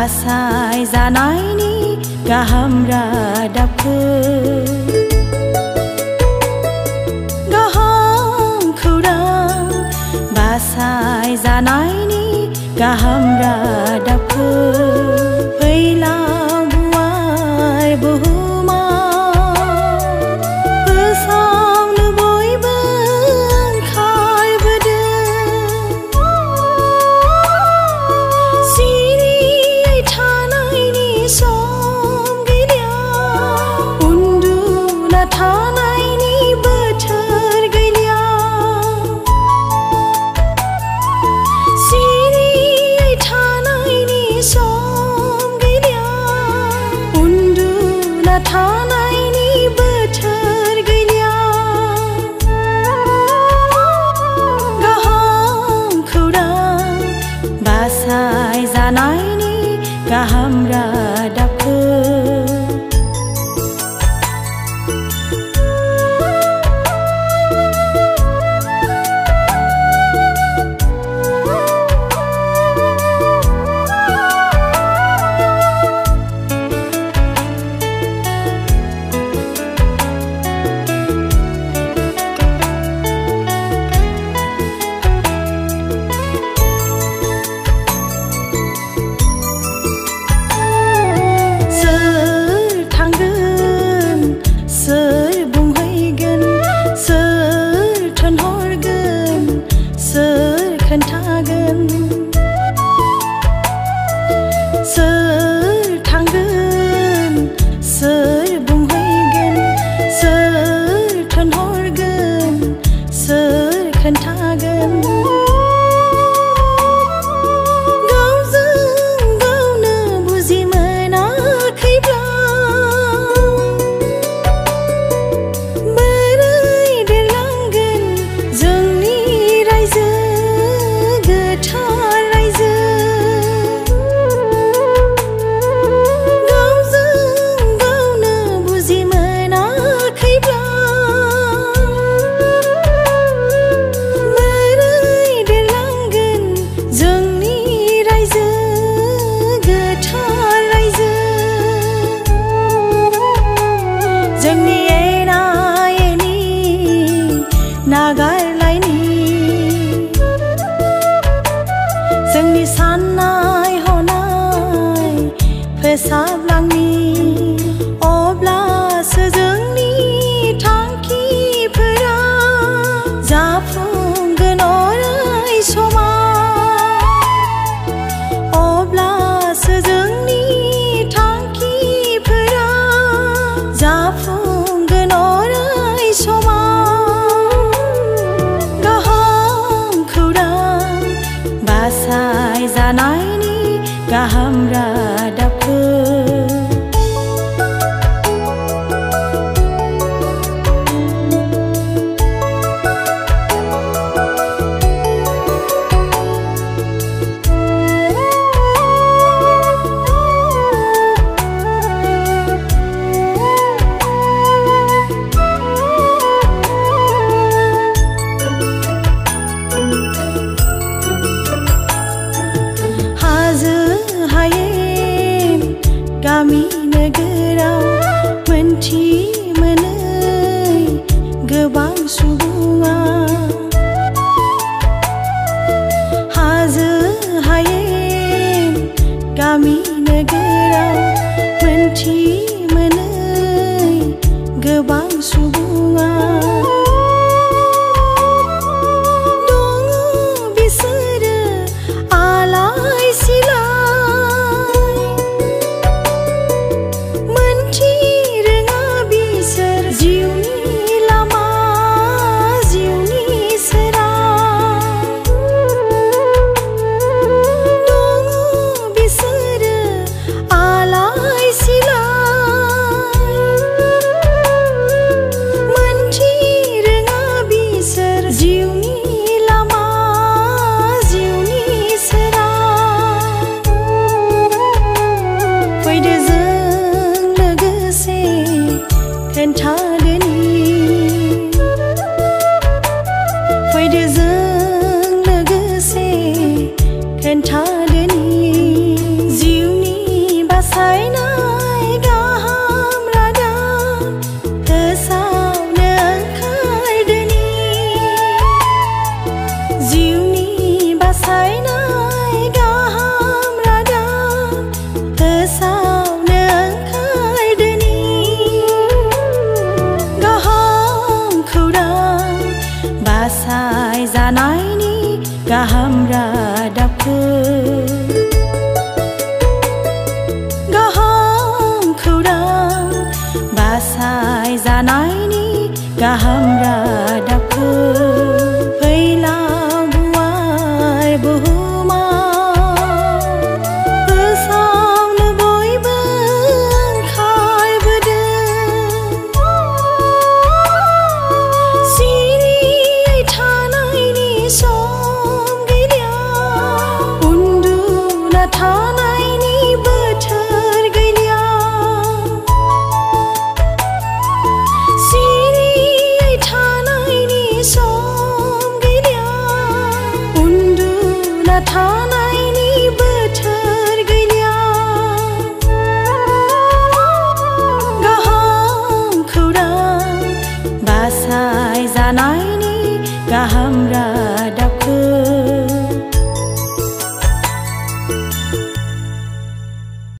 बासाय जानायनि गाहाम रादाबखौ गाहाम खौरां बासाय जानायनि गाहाम रादाबखौ फैलाव गुवार बुहुमाव फोसावनो बयबो ओंखारबोदों सिरियै थानायनि सम गैलिया उन्दुना थानायनि बोथोर गैलिया सिरियै थानायनि सम गैलिया उन्दुना थानायनि बोथोर गैलिया गाहाम खौरां बासाय जानायनि गाहाम रादाबखौ सोर थांगोन सोर बुंहैगोन सोर थोनहरगोन सोर खोन्थागोन गावजों गावनो बुजि मोनाखैब्ला बोरै देरलांगोन जोंनि रायजो गोथार रायजो जोंनि एना एनि नागारलायनि जोंनि साननाय हनाय फोसाबलांनि अब्लासो जोंनि थांखिफोरा जाफुंगोन अराय समाव अब्लासो जोंनि थांखिफोरा जाफुंगोन अराय समाव गाहाम खौरां बासाय जानायनि गाहाम रादाबखौ गामि नोगोराव मोनथि मोनै गोबां सुबुङा हाजो हायेन गामि नोगोराव मोनथि मोनै गोबां सुबुङा दङ बिसोरो आलाय सिलाय खोन्थादोनि जिउनि बासायनाय गाहाम रादाब फोसावनो ओंखारदोनि जिउनि बासायनाय गाहाम रादाब फोसावनो ओंखारदोनि गाहाम खौरां बासाय जानायनि गाहाम रादाबखौ बासाय जानायनि गाहाम रादाबखौ फैलाव गुवार बुहुमाव फोसावनो बयबो ओंखारबोदों सिरियै थानायनि सम गैलिया उन्दुना थानायनि बोथोर गैलिया थानायनि बोथोर गैलिया गाहाम खौरां बासाय जानायनि गाहाम रादाबखौ